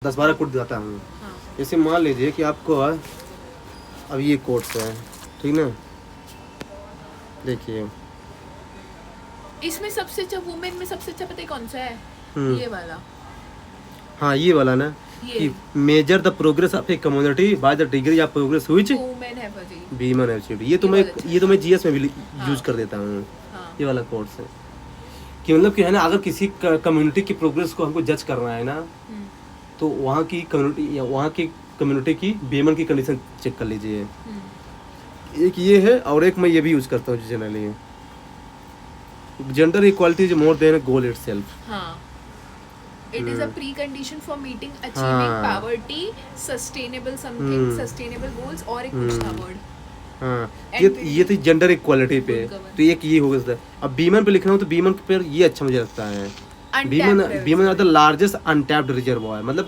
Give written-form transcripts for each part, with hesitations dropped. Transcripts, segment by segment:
10-12 coat दिखाता हूँ। हाँ। जैसे मान लीजिए कि आपको अब ये कोट्स है, ठीक ना, देखिए इसमें सबसे अच्छा वुमेन में सबसे अच्छा पता है कौन सा है? ये वाला। हाँ ये वाला ना, ये कि measure the progress of a community by the degree of progress which women have achieved. Women have achieved. ये तो मैं जीएस में भी यूज कर देता हूँ। ये वाला कोट्स है कि मतलब कि है ना, अगर किसी कम्युनिटी की प्रोग्रेस को हमको जज करना है ना, तो वहाँ की कम्युनिटी की वीमेन की कंडीशन चेक कर लीजिए। एक ये है, और एक मैं ये भी यूज करता हूँ generally, gender equality is more than goal itself. हाँ, it is a precondition for meeting achieving poverty, sustainable something, sustainable goals और एक कुछ था word। हाँ, ये तो जेंडर इक्वालिटी पे, तो एक ये हो गया। अब वीमेन पे लिखना हो तो वीमेन पे ये अच्छा मुझे लगता है, women are the largest untapped reservoir, मतलब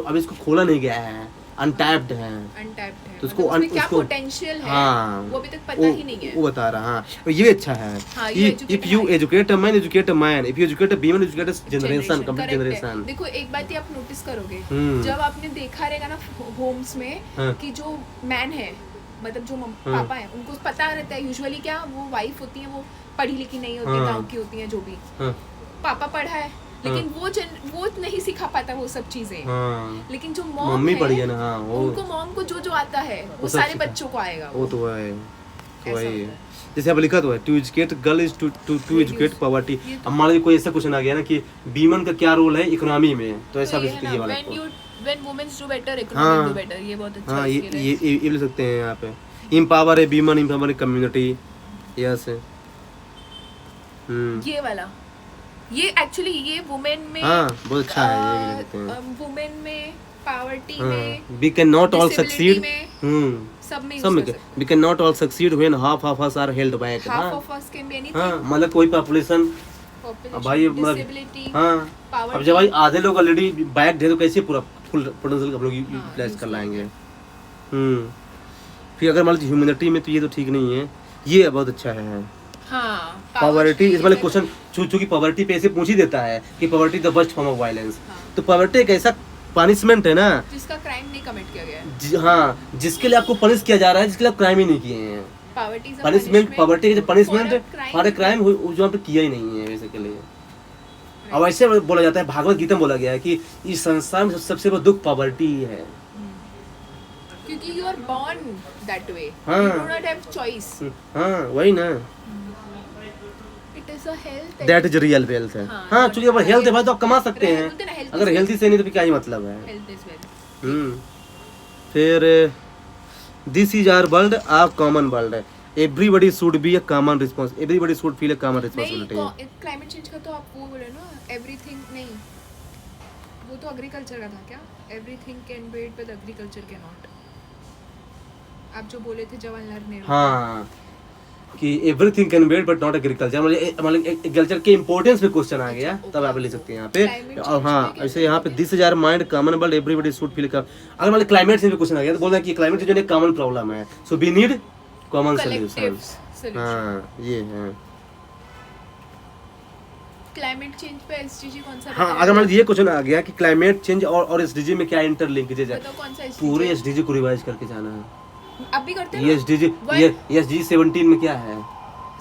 अभी इसको खोला नहीं गया है, अनटैप्ड है, तो उसको मतलब क्या पोटेंशियल है, हाँ, वो अभी तक पता ही नहीं है, वो बता रहा। हाँ, ये अच्छा है। If you educate a man, educate a man, if you educate a women, educate a generation, complete generation. देखो एक बात ही आप नोटिस करोगे, जब आपने देखा रहेगा ना होम्स में कि जो मैन है, मतलब जो पापा है, उनको पता रहता है यूजुअली क्या, वो वाइफ होती है वो पढ़ी लिखी नहीं होती, गाँव की होती है, जो भी पापा पढ़ा है लेकिन वो नहीं सिखा पाता वो सब चीजें। लेकिन जो मम्मी पढ़ी है ना, उनको मॉम को जो आता है वो सारे बच्चों को आएगा। वो तो है, तो वही जैसे अब लिखा तो है, to educate girl is to educate poverty. अब मान लीजिए कोई ऐसा क्वेश्चन आ गया ना कि वीमन का क्या रोल है इकोनॉमी में, तो ऐसा भी ये वाला when womens do better economy do better, ये बहुत अच्छा है। ये लिख सकते हैं यहाँ पे, एम्पावर है वीमन, एम्पावर है कम्युनिटी। यस, ये वाला, ये एक्चुअली ये वुमेन में बहुत अच्छा है, ये भी लिखते हैं। वुमेन में पावर्टी में, we can not all succeed, सब में we can not all succeed when half of us are held back. Half of us can be anything, मतलब कोई पॉपुलेशन भाई, मतलब अब जब भाई आधे लोग ऑलरेडी बैक थे तो कैसे पूरा फुल पोटेंशियल हम लोग यूटिलाइज कर लाएंगे। फिर अगर मान लीजिए ह्यूमैनिटी में, तो ये तो ठीक नहीं है, ये बहुत अच्छा है। पॉवर्टी, इस वाले क्वेश्चन चूंकि पॉवर्टी पे ऐसे पूछ ही देता है कि poverty the worst form of violence, तो पॉवर्टी एक ऐसा पनिशमेंट है ना जिसका क्राइम नहीं कमिट किया गया है। हाँ, जिसके लिए आपको पनिश किया जा रहा है, जिसके लिए आप क्राइम ही नहीं किए हैं। पनिशमेंट, पॉवर्टी के जो पनिशमेंट हमारे क्राइम जो आपने किया ही नहीं है बेसिकली। अब ऐसे बोला जाता है, भागवत गीता में बोला गया है कि इस संसार में सबसे बड़ा दुख पॉवर्टी ही है, क्योंकि you are born that way, you do not have choice. वही ना, it is a health, that is real wealth है। चलिए, अगर हेल्थ है भाई तो आप कमा सकते हैं, अगर हेल्थी से नहीं तो क्या ही मतलब है। Health is wealth. फिर this is our world, a common world है, everybody should be a common response, everybody should feel a common responsibility. Climate change का तो आप वो बोले ना, एवरीथिंग नहीं, वो तो एग्रीकल्चर का था क्या, everything can be with agriculture can not, आप जो बोले थे जवाहरलाल नेहरू। हाँ, कि everything can be but not agriculture, मतलब एग्रीकल्चर के इंपॉर्टेंस पे क्वेश्चन आ गया, तब आप ले सकते हैं यहाँ पे। और हाँ, ऐसे यहाँ पे this is our mind common world, everybody should feel. अगर मतलब क्लाइमेट चेंज पे क्वेश्चन आ गया तो बोलना कि क्लाइमेट चेंज एक कॉमन प्रॉब्लम है, so we need common solutions. हाँ, ये है क्लाइमेट चेंज पे एसडीजी कौन सा। हाँ, अगर मतलब ये क्वेश्चन आ गया कि क्लाइमेट चेंज और एसडीजी में क्या इंटरलिंकेज है, पूरे एसडीजी को रिवाइज करके जाना है। अब भी करते हैं ये एसडीजी 17 में क्या है,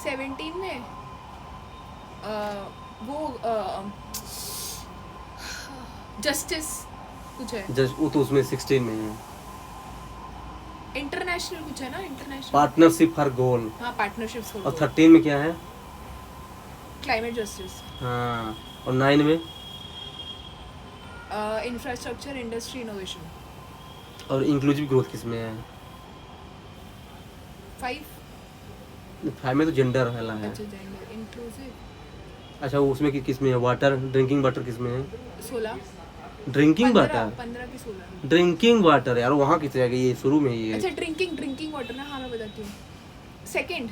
17 में वो जस्टिस कुछ है, वो तो उसमें 16 में है, इंटरनेशनल कुछ है ना, इंटरनेशनल पार्टनरशिप फॉर गोल। हाँ, पार्टनरशिप फॉर गोल। और 13 में क्या है, क्लाइमेट जस्टिस। हाँ, और 9 में इंफ्रास्ट्रक्चर, इंडस्ट्री, इनोवेशन। और इंक्लूसिव ग्रोथ किस में है, 5 में तो जेंडर वाला है। अच्छा, जेंडर इंक्लूसिव। अच्छा, उसमें किस में है, वाटर, ड्रिंकिंग वाटर किस में है, 16। ड्रिंकिंग वाटर, 15 की 16। ड्रिंकिंग वाटर यार, वहाँ किस जगह, ये शुरू में ही है। अच्छा, ड्रिंकिंग वाटर ना, हाँ मैं बताती हूँ। सेकंड,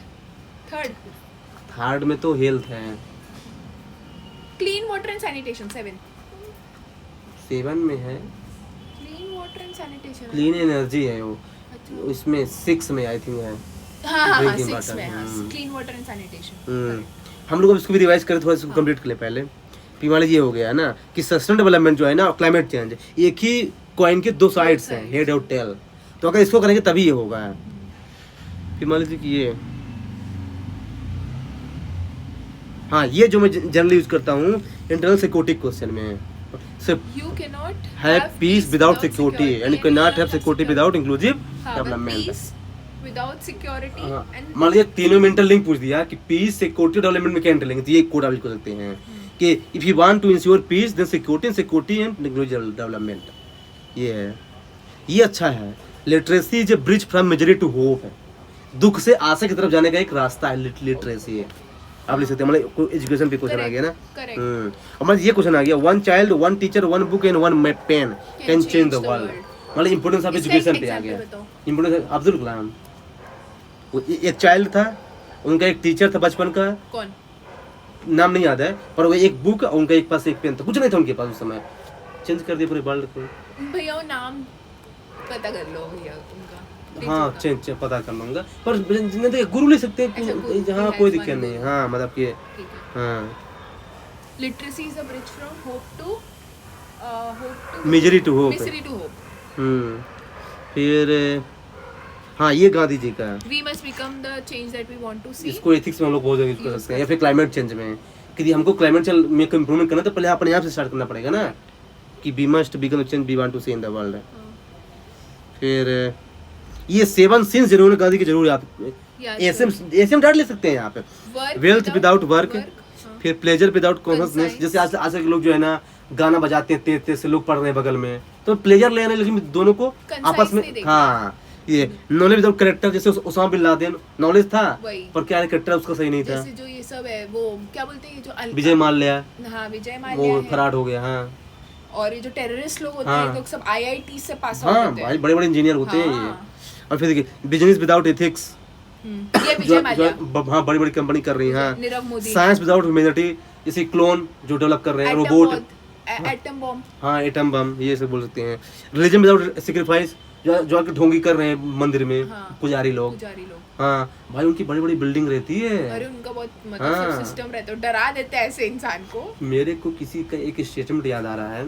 थर्ड में तो हेल्थ है, क्लीन वाटर एंड सैनिटेशन 7 में है, clean water and sanitation, clean energy है वो। अच्छा, इसमें 6 में आई थिंक है। हाँ, 6 में, हाँ, क्लीन वाटर एंड सैनिटेशन। हम लोग अब इसको भी रिवाइज करें, थोड़ा इसको कंप्लीट कर ले पहले फिर मान लीजिए ये हो गया है ना कि सस्टेन डेवलपमेंट जो है ना क्लाइमेट चेंज, एक ही कॉइन के दो साइड्स हैं, हेड और टेल। तो अगर इसको करेंगे तभी ये होगा। फिर मान लीजिए कि ये, हाँ ये जो मैं जनरली यूज करता हूँ इंटरनल सिक्योरिटी क्वेश्चन में, You cannot have peace without security and you cannot have security without inclusive development। peace without security and मान लीजिए तीनों में इंटरलिंक पूछ दिया कि पीस सिक्योरिटी डेवलपमेंट में क्या इंटरलिंक, तो ये कोड आप लिख सकते हैं कि if you want to ensure peace then security and inclusive development. ये है, ये अच्छा है। Literacy is a bridge from misery to hope है, दुख से आशा की तरफ जाने का एक रास्ता है लिटरेसी है। आप लिख सकते हैं, मतलब एजुकेशन पे क्वेश्चन आ गया ना। और मतलब ये क्वेश्चन आ गया, one child one teacher one book and one pen can change the world. मतलब इंपोर्टेंस ऑफ एजुकेशन पे आ गया। इंपोर्टेंस अब्दुल कलाम, वो एक चाइल्ड था, उनका एक टीचर था बचपन का, कौन नाम नहीं याद है, पर वो एक बुक, उनका एक पास एक पेन था, कुछ नहीं था उनके पास उस समय, चेंज कर दिया पूरे वर्ल्ड को। भैया वो नाम पता कर लो भैया उनका। हाँ चेंज पता कर लूंगा, पर गुरु ले सकते हैं, हाँ कोई दिक्कत नहीं है। हाँ मतलब कि हाँ literacy is a bridge from hope to misery to hope. फिर हाँ ये गांधी जी का, we must become the change that we want to see. इसको एथिक्स में हम लोग बहुत यूज कर सकते हैं, या फिर क्लाइमेट चेंज में कि हमको क्लाइमेट चेंज में इंप्रूवमेंट करना तो पहले अपने आप से स्टार्ट करना पड़ेगा ना, कि we must become the change we want to see in the world. फिर ये 7 सिंस जरूर गांधी की जरूर आप एसएम डाल ले सकते हैं यहाँ पे। वेल्थ विदाउट वर्क, फिर प्लेजर विदाउट कॉन्शियसनेस। जैसे आज के लोग जो है ना गाना बजाते हैं तेज तेज से, लोग पढ़ रहे हैं बगल में, तो प्लेजर ले रहे हैं, लेकिन दोनों को आपस में, हाँ ये नॉलेज विदाउट कैरेक्टर, जैसे उसामा बिन लादेन नॉलेज था पर क्या कैरेक्टर उसका सही नहीं था। जैसे जो ये सब है वो क्या बोलते हैं, जो विजय माल्या, हाँ विजय माल्या वो फरार हो गया। हाँ और ये जो टेररिस्ट लोग होते हैं, लोग सब आईआईटी से पास आउट हाँ होते हैं, भाई बड़े बड़े इंजीनियर होते हैं ये। और फिर देखिए बिजनेस विदाउट एथिक्स, ये विजय माल्या, हाँ बड़ी बड़ी कंपनी कर रही है। हाँ Nirav Modi. Science without humanity, जैसे क्लोन जो डेवलप कर रहे हैं, रोबोट, एटम बम, हाँ एटम बम, ये सब बोल सकते हैं। रिलीजन विदाउट सैक्रिफाइस, जो आके ढोंगी कर रहे हैं मंदिर में, पुजारी लोग। हाँ भाई उनकी बड़ी बड़ी बिल्डिंग रहती है, अरे उनका बहुत मतलब सिस्टम रहता है, डरा देता है ऐसे इंसान को। मेरे को किसी का एक स्टेटमेंट याद आ रहा है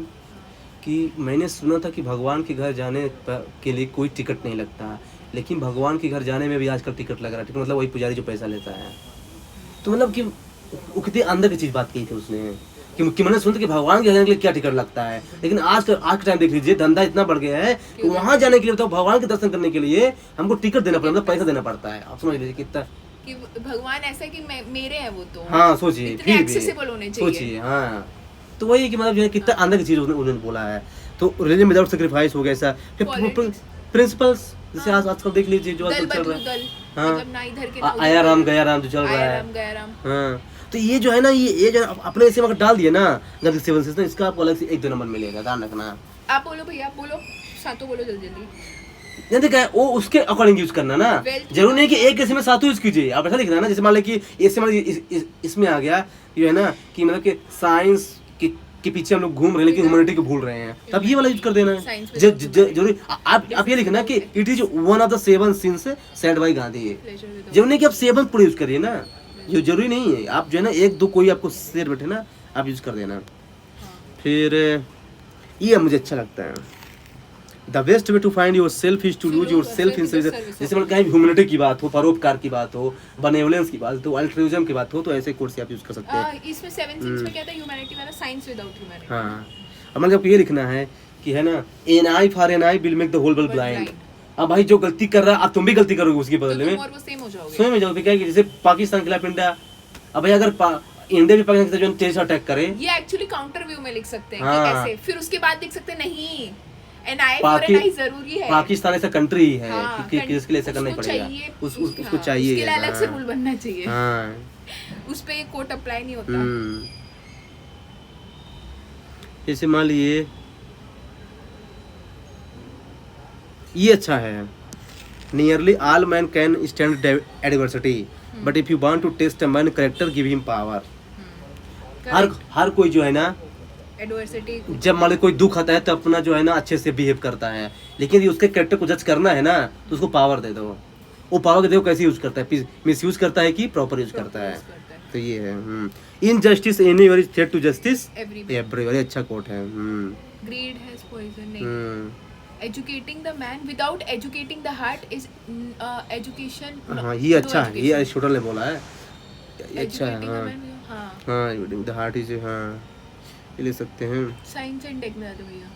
कि मैंने सुना था कि भगवान के घर जाने के लिए कोई टिकट नहीं लगता, लेकिन भगवान के घर जाने में भी आजकल टिकट लग रहा है। टिकट मतलब वही पुजारी जो पैसा लेता है। तो मतलब कि वो कितनी अंदर की चीज बात की थी उसने, कि मैंने सुना था कि भगवान के घर जाने के लिए क्या टिकट लगता है, लेकिन आज के टाइम देख लीजिए, धंधा इतना बढ़ गया है कि वहां जाने के लिए, तो भगवान के दर्शन करने के लिए हमको टिकट देना पड़ता है, पैसा देना पड़ता है। आप समझ लीजिए कितना कि भगवान ऐसा कि मेरे हैं वो, तो हाँ सोचिए, फिर भी सोचिए। हाँ तो वही कि मतलब जो है कितना अंदर की चीज उन्होंने बोला है। तो रिलीजन विदाउट सैक्रिफाइस हो गया ऐसा। प्रिंसिपल्स जैसे आजकल देख लीजिए जो आजकल चल रहा है, हाँ आया राम गया राम जो चल रहा है। हाँ तो ये जो है ना, ये जो अपने इसे अगर डाल दिया ना गांधी 7 सिंस, इसका आपको अलग से 1-2 नंबर मिलेगा, ध्यान रखना। आप बोलो भैया, आप बोलो, सातों बोलो जल्दी जल्दी। नहीं देखा वो उसके अकॉर्डिंग यूज करना ना, जरूर नहीं कि एक ऐसे में सातों यूज कीजिए। आप ऐसा लिखना ना, जैसे मान लो कि ऐसे मान इसमें आ गया ये है ना कि मतलब कि साइंस के पीछे हम लोग घूम रहे हैं लेकिन ह्यूमैनिटी को भूल रहे हैं, तब ये वाला यूज कर देना है। जरूरी आप ये लिखना कि it is one of the 7 since said bye Gandhi. जरूरी नहीं कि आप 7 पूरे यूज करिए ना, ये जरूरी नहीं है। आप जो है ना 1-2 कोई आपको शेर बैठे ना, आप यूज कर देना। फिर ये मुझे अच्छा लगता है, the best way to find yourself is to lose yourself in service. जैसे मतलब कहीं ह्यूमैनिटी की बात हो, परोपकार की बात हो, बेनेवोलेंस की बात हो, अल्ट्रुइज्म की बात हो, तो ऐसे कोर्स आप यूज कर सकते हैं। इसमें 7 सिंस में क्या था, ह्यूमैनिटी वाला, साइंस विदाउट ह्यूमैनिटी। हाँ अब मतलब ये लिखना है कि है ना, an eye for an eye will make the whole world blind. अब भाई जो गलती कर रहा है, अब तुम भी गलती करोगे उसके बदले में, और वो सेम हो जाओगे। सेम हो जाओगे। क्या है कि जैसे पाकिस्तान के खिलाफ इंडिया, अब भाई अगर इंडिया भी पाकिस्तान के खिलाफ टेररिस्ट अटैक करे, ये एक्चुअली काउंटर व्यू में लिख सकते हैं हाँ। कि ऐसे, फिर उसके बाद लिख सकते हैं नहीं एनआई फॉर एनआई जरूरी है, पाकिस्तान ऐसा कंट्री ही है हाँ, कि इसके लिए ऐसा करना ही पड़ेगा, उसको चाहिए, उसके लिए अलग से रूल बनना चाहिए। हाँ उस पे ये कोट अप्लाई नहीं होता। जैसे मान लीजिए ये अच्छा है, nearly all man can stand adversity but if you want to test a man character give him power. हर कोई जो है ना एडवर्सिटी, जब मान लो कोई दुख आता है तो अपना जो है ना अच्छे से बिहेव करता है, लेकिन उसके कैरेक्टर को जज करना है ना तो उसको पावर दे दो। वो पावर दे दो, कैसे यूज करता है, मिस यूज करता है कि प्रॉपर यूज करता है। तो ये है injustice anywhere threat to justice everywhere everywhere, अच्छा कोट है। ग्रीड हैज पॉइजन नहीं educating the man without educating the heart is education हाँ ये अच्छा है, ये अरिस्टोटल ने बोला है, ये अच्छा है। एजुकेटिंग द हाँ मैन हाँ हाँ एजुकेटिंग द हार्ट इज, हाँ ये ले सकते हैं। साइंस एंड टेक में आ जाओ भैया।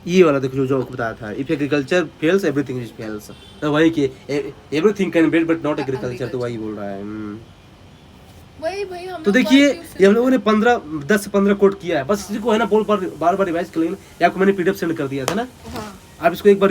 ये वाला देखो जो आपको बताया था, if agriculture fails everything is fails, तो वही कि everything can be but not agriculture, तो वही बोल रहा है। वही भाई हम तो देखिए ये हम लोगों ने 10 से 15 कोट किया है, बस इसको है ना बार बार रिवाइज कर लेना, या आपको मैंने पीडीएफ सेंड कर दिया था ना, हाँ आप इसको एक बार